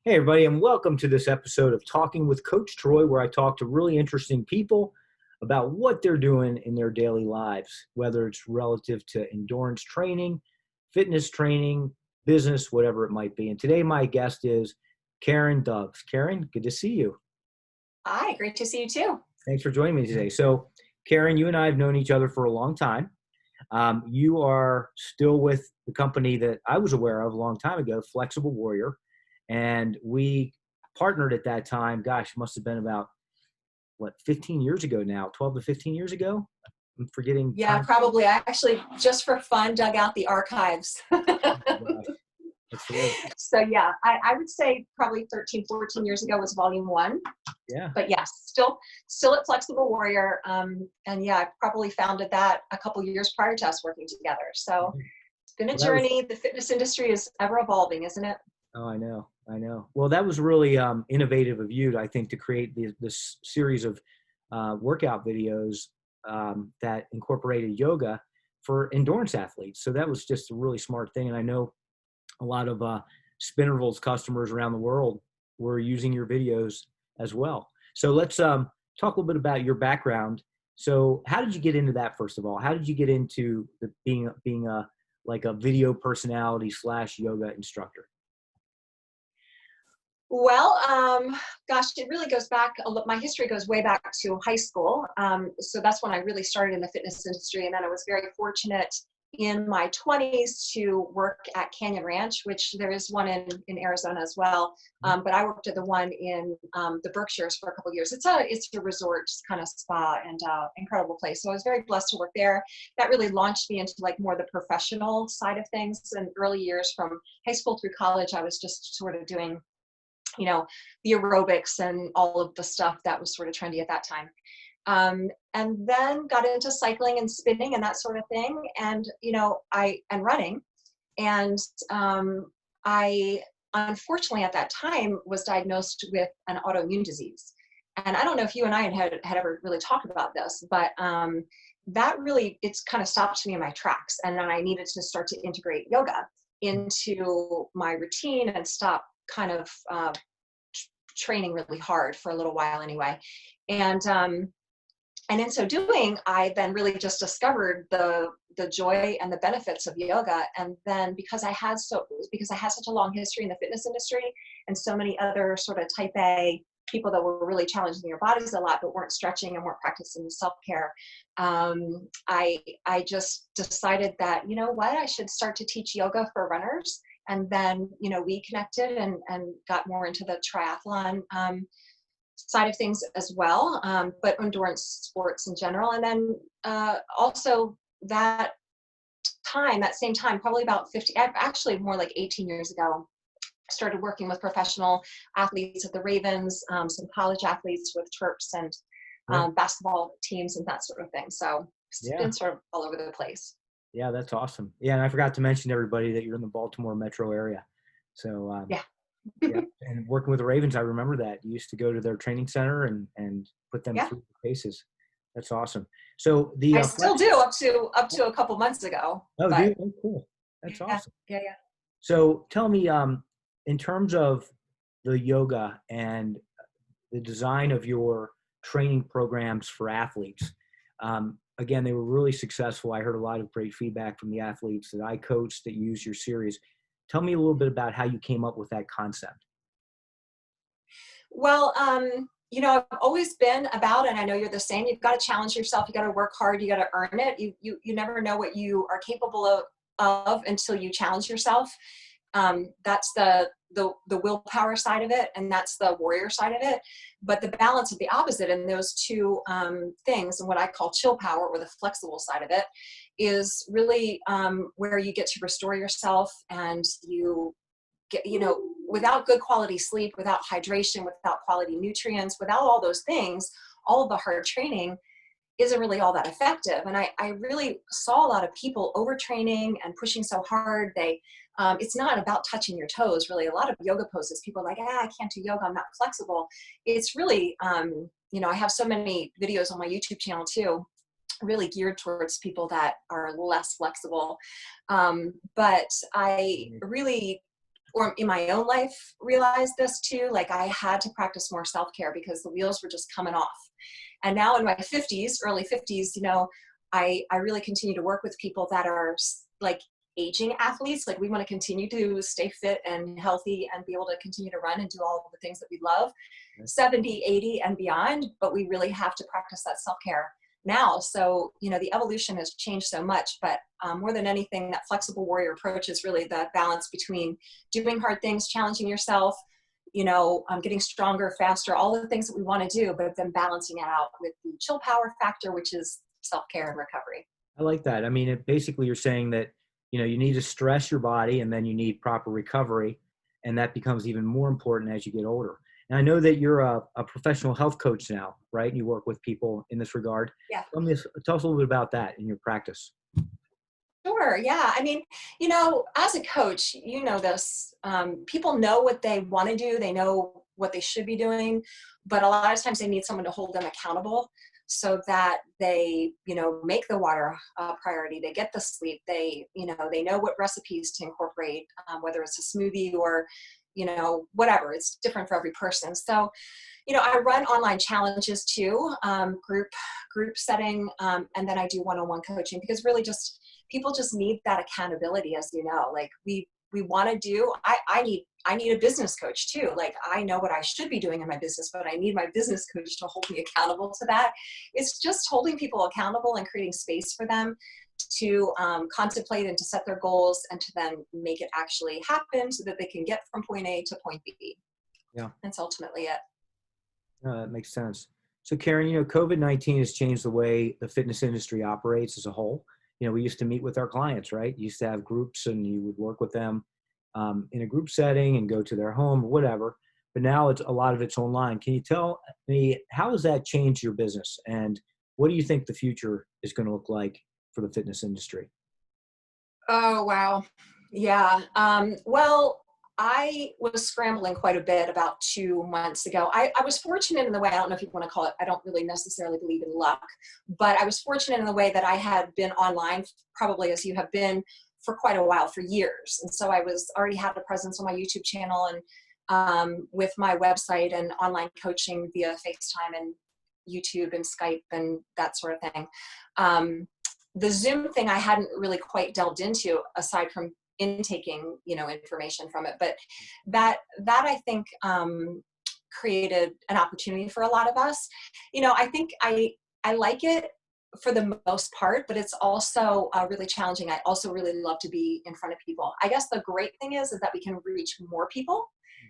Hey, everybody, and welcome to this episode of Talking with Coach Troy, where I talk to really interesting people about what they're doing in their daily lives, whether it's relative to endurance training, fitness training, business, whatever it might be. And today, my guest is Karen Duggs. Karen, good to see you. Hi, great to see you too. Thanks for joining me today. So, Karen, you and I have known each other for a long time. You are still with the company that I was aware of a long time ago, Flexible Warrior. And we partnered at that time, gosh, must have been about, 15 years ago now, 12 to 15 years ago? I'm forgetting Yeah, time. probably. I actually, just for fun, dug out the archives. Gosh, that's right. So yeah, I would say probably 13, 14 years ago was volume one. Yeah. But yes, still at Flexible Warrior. And yeah, I probably founded that a couple years prior to us working together. So it's been a journey. The fitness industry is ever evolving, isn't it? Oh, I know. Well, that was really innovative of you, I think, to create this series of workout videos that incorporated yoga for endurance athletes. So that was just a really smart thing. And I know a lot of Spinnerville's customers around the world were using your videos as well. So let's talk a little bit about your background. So how did you get into that, first of all? How did you get into being a video personality / yoga instructor? Well, gosh, it really goes back. My history goes way back to high school. So that's when I really started in the fitness industry. And then I was very fortunate in my 20s to work at Canyon Ranch, which there is one in Arizona as well. But I worked at the one in the Berkshires for a couple of years. It's a resort kind of spa and incredible place. So I was very blessed to work there. That really launched me into like more the professional side of things. In early years from high school through college, I was just sort of doing the aerobics and all of the stuff that was sort of trendy at that time. And then got into cycling and spinning and that sort of thing. And, and running. And I unfortunately at that time was diagnosed with an autoimmune disease. And I don't know if you and I had ever really talked about this, but that really, it's kind of stopped me in my tracks. And then I needed to start to integrate yoga into my routine and stop kind of training really hard for a little while anyway. And in so doing, I then really just discovered the joy and the benefits of yoga. And then because I had such a long history in the fitness industry and so many other sort of type A people that were really challenging their bodies a lot, but weren't stretching and weren't practicing self-care, I just decided that, you know what, I should start to teach yoga for runners. And then, we connected and got more into the triathlon side of things as well, but endurance sports in general. And then also that same time, probably about 50, actually more like 18 years ago, started working with professional athletes at the Ravens, some college athletes with Terps and basketball teams and that sort of thing. So it's been sort of all over the place. Yeah, that's awesome. Yeah, and I forgot to mention to everybody that you're in the Baltimore metro area. So yeah, and working with the Ravens, I remember that you used to go to their training center and put them through the paces. That's awesome. So I still do up to a couple months ago. Oh, dude, oh, cool. That's awesome. Yeah. So tell me, in terms of the yoga and the design of your training programs for athletes. Again, they were really successful. I heard a lot of great feedback from the athletes that I coached that use your series. Tell me a little bit about how you came up with that concept. Well, I've always been about, and I know you're the same, you've got to challenge yourself. You got to work hard. You got to earn it. You never know what you are capable of until you challenge yourself. That's the willpower side of it, and that's the warrior side of it. But the balance of the opposite in those two things, and what I call chill power, or the flexible side of it, is really where you get to restore yourself, and you get, without good quality sleep, without hydration, without quality nutrients, without all those things, all of the hard training isn't really all that effective. And I really saw a lot of people overtraining and pushing so hard. It's not about touching your toes, really. A lot of yoga poses, people are like, I can't do yoga, I'm not flexible. It's really, I have so many videos on my YouTube channel too, really geared towards people that are less flexible. But I really or in my own life, realized this too. Like I had to practice more self-care because the wheels were just coming off. And now in my 50s, early 50s, you know, I really continue to work with people that are like aging athletes. Like we want to continue to stay fit and healthy and be able to continue to run and do all of the things that we love, 70, 80 and beyond, but we really have to practice that self-care now. So, you know, the evolution has changed so much, but more than anything, that flexible warrior approach is really the balance between doing hard things, challenging yourself, you know, getting stronger, faster, all the things that we want to do, but then balancing it out with the chill power factor, which is self-care and recovery. I like that. I mean, basically you're saying that, you know, you need to stress your body and then you need proper recovery. And that becomes even more important as you get older. And I know that you're a professional health coach now, right? You work with people in this regard. Yeah. Tell us a little bit about that in your practice. Sure. Yeah. I mean, you know, as a coach, you know this, people know what they want to do. They know what they should be doing, but a lot of times they need someone to hold them accountable so that they, you know, make the water a priority. They get the sleep. They, you know, they know what recipes to incorporate, whether it's a smoothie or, you know, whatever. It's different for every person. So, you know, I run online challenges too, group setting, and then I do one-on-one coaching because really just people just need that accountability, as you know. Like we want to do. I need a business coach too. Like I know what I should be doing in my business, but I need my business coach to hold me accountable to that. It's just holding people accountable and creating space for them to contemplate and to set their goals and to then make it actually happen so that they can get from point A to point B. Yeah, that's ultimately it. that makes sense. So Karen, you know, COVID-19 has changed the way the fitness industry operates as a whole. You know, we used to meet with our clients, right? You used to have groups and you would work with them in a group setting and go to their home or whatever. But now a lot of it's online. Can you tell me, how has that changed your business? And what do you think the future is going to look like for the fitness industry? Oh, wow. Yeah. Well, I was scrambling quite a bit about 2 months ago. I was fortunate in the way, I don't know if you want to call it, I don't really necessarily believe in luck, but I was fortunate in the way that I had been online, probably as you have been, for quite a while, for years. And so I was already had a presence on my YouTube channel and with my website and online coaching via FaceTime and YouTube and Skype and that sort of thing. The Zoom thing I hadn't really quite delved into aside from intaking, you know, information from it, but that I think created an opportunity for a lot of us. You know, I think I like it for the most part, but it's also really challenging. I also really love to be in front of people. I guess the great thing is that we can reach more people.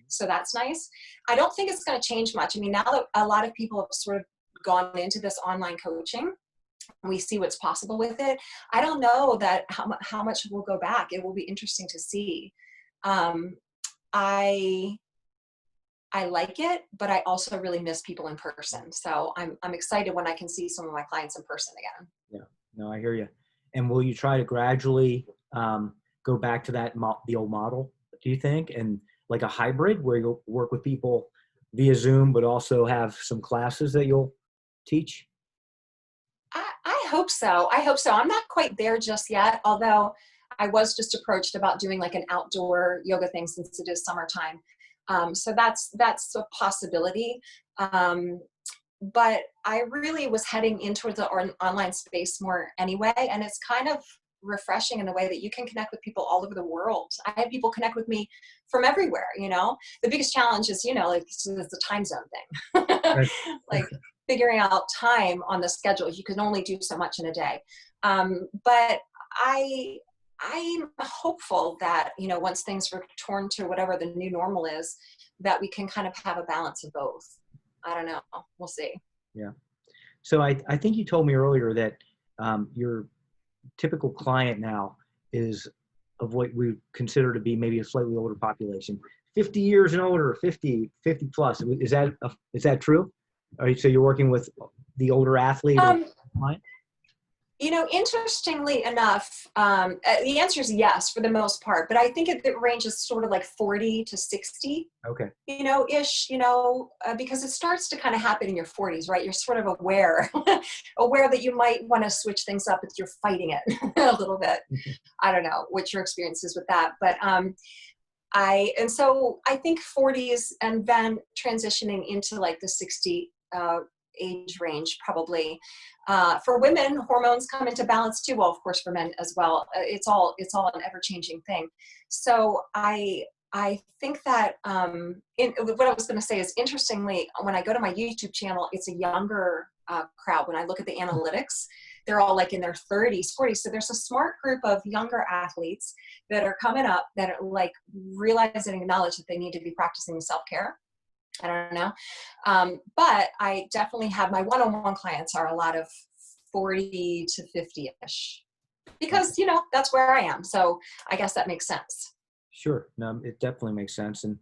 So that's nice. I don't think it's going to change much. I mean, now that a lot of people have sort of gone into this online coaching, we see what's possible with it. I don't know that how much will go back. It will be interesting to see. I like it, but I also really miss people in person. So I'm excited when I can see some of my clients in person again. Yeah, no, I hear you. And will you try to gradually go back to the old model, do you think? And like a hybrid where you'll work with people via Zoom, but also have some classes that you'll teach? I hope so. I hope so. I'm not quite there just yet, although I was just approached about doing like an outdoor yoga thing since it is summertime. So that's a possibility. But I really was heading into the online space more anyway, and it's kind of refreshing in the way that you can connect with people all over the world. I have people connect with me from everywhere, you know. The biggest challenge is, you know, like it's the time zone thing. Right. Like figuring out time on the schedule. You can only do so much in a day. But I'm hopeful that, you know, once things return to whatever the new normal is, that we can kind of have a balance of both. I don't know. We'll see. Yeah. So I think you told me earlier that your typical client now is of what we consider to be maybe a slightly older population, 50 years and older, 50 plus. Is that true? So you're working with the older athlete or client? You know, interestingly enough, the answer is yes for the most part, but I think it ranges sort of like 40 to 60. Okay. You know, ish, you know, because it starts to kind of happen in your 40s, right? You're sort of aware that you might want to switch things up if you're fighting it a little bit. I don't know what your experience is with that, but And so I think 40s and then transitioning into like the 60 age range probably. For women, hormones come into balance too. Well, of course, for men as well. It's all an ever-changing thing. So I think that what I was going to say is, interestingly, when I go to my YouTube channel, it's a younger crowd. When I look at the analytics, they're all like in their 30s, 40s. So there's a smart group of younger athletes that are coming up that are like realizing and acknowledge that they need to be practicing self-care. I don't know. But I definitely have my one-on-one clients are a lot of 40 to 50-ish because, that's where I am. So I guess that makes sense. Sure. No, it definitely makes sense. And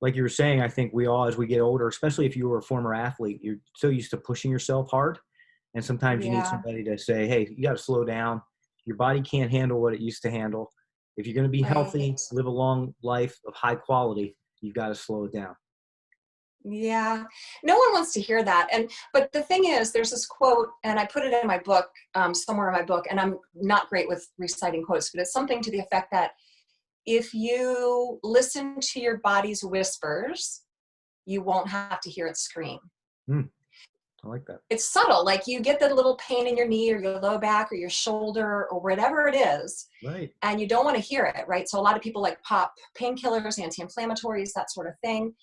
like you were saying, I think we all, as we get older, especially if you were a former athlete, you're so used to pushing yourself hard. And sometimes you need somebody to say, hey, you got to slow down. Your body can't handle what it used to handle. If you're going to be healthy, live a long life of high quality, you've got to slow it down. Yeah, no one wants to hear that. But the thing is, there's this quote, and I put it in my book, somewhere in my book, and I'm not great with reciting quotes, but it's something to the effect that if you listen to your body's whispers, you won't have to hear it scream. I like that. It's subtle. Like you get that little pain in your knee or your low back or your shoulder or whatever it is. Right. And you don't want to hear it, right? So a lot of people like pop painkillers, anti-inflammatories, that sort of thing.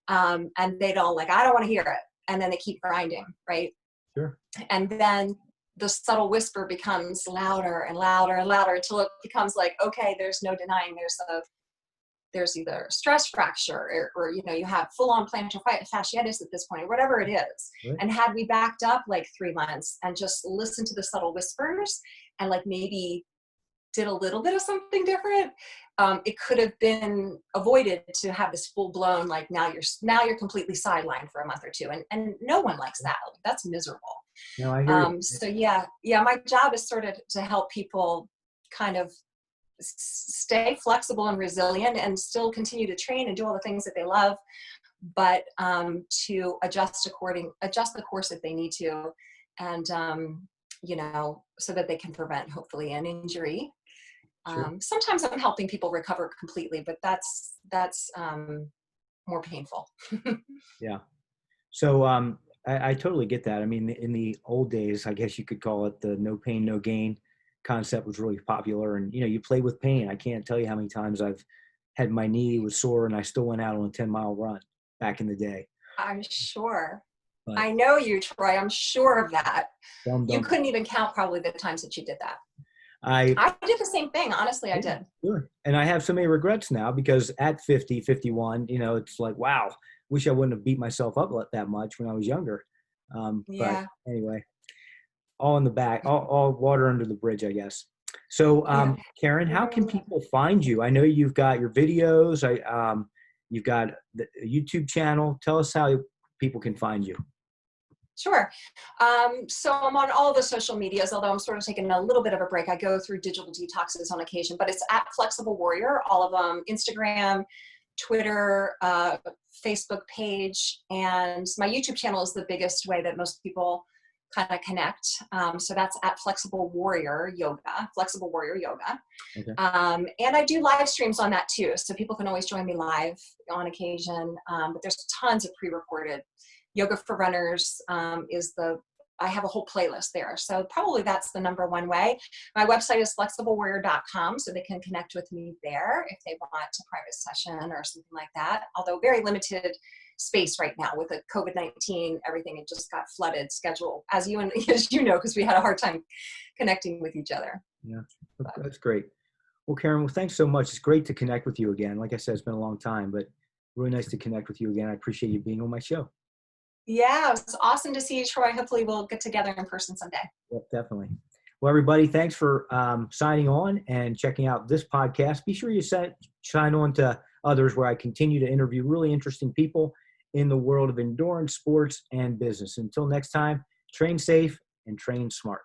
And they don't I don't want to hear it. And then they keep grinding, right? Sure. And then the subtle whisper becomes louder and louder and louder until it becomes like, okay, there's no denying there's either stress fracture or you have full-on plantar fasciitis at this point, or whatever it is. Right. And had we backed up like 3 months and just listened to the subtle whispers and maybe did a little bit of something different, it could have been avoided to have this full-blown now you're completely sidelined for a month or two, and no one likes that. That's miserable. No, I hear so yeah, my job is sort of to help people kind of stay flexible and resilient and still continue to train and do all the things that they love, but to adjust the course if they need to, and so that they can prevent hopefully an injury. Sure. Sometimes I'm helping people recover completely, but that's more painful. Yeah. So I totally get that. I mean, in the old days, I guess you could call it the no pain, no gain concept was really popular. And, you play with pain. I can't tell you how many times I've had my knee was sore and I still went out on a 10-mile run back in the day. I'm sure. But I know you, Troy. I'm sure of that. You couldn't even count probably the times that you did that. I did the same thing. Honestly, I did. Sure. And I have so many regrets now because at 50, 51, it's like, wow, wish I wouldn't have beat myself up that much when I was younger. But anyway, all in the back, all water under the bridge, I guess. So, Karen, how can people find you? I know you've got your videos. You've got the YouTube channel. Tell us how people can find you. Sure. So I'm on all the social medias, although I'm sort of taking a little bit of a break. I go through digital detoxes on occasion, but it's at Flexible Warrior, all of them, Instagram, Twitter, Facebook page, and my YouTube channel is the biggest way that most people kind of connect. So that's at Flexible Warrior Yoga. Okay. And I do live streams on that too. So people can always join me live on occasion. But there's tons of pre-recorded. Yoga for Runners I have a whole playlist there. So probably that's the number one way. My website is flexiblewarrior.com, so they can connect with me there if they want a private session or something like that. Although very limited space right now with the COVID-19, everything, it just got flooded schedule, as you know, because we had a hard time connecting with each other. Yeah, that's great. Well, Karen, thanks so much. It's great to connect with you again. Like I said, it's been a long time, but really nice to connect with you again. I appreciate you being on my show. Yeah, it was awesome to see you, Troy. Hopefully we'll get together in person someday. Yep, definitely. Well, everybody, thanks for signing on and checking out this podcast. Be sure you sign on to others where I continue to interview really interesting people in the world of endurance, sports, and business. Until next time, train safe and train smart.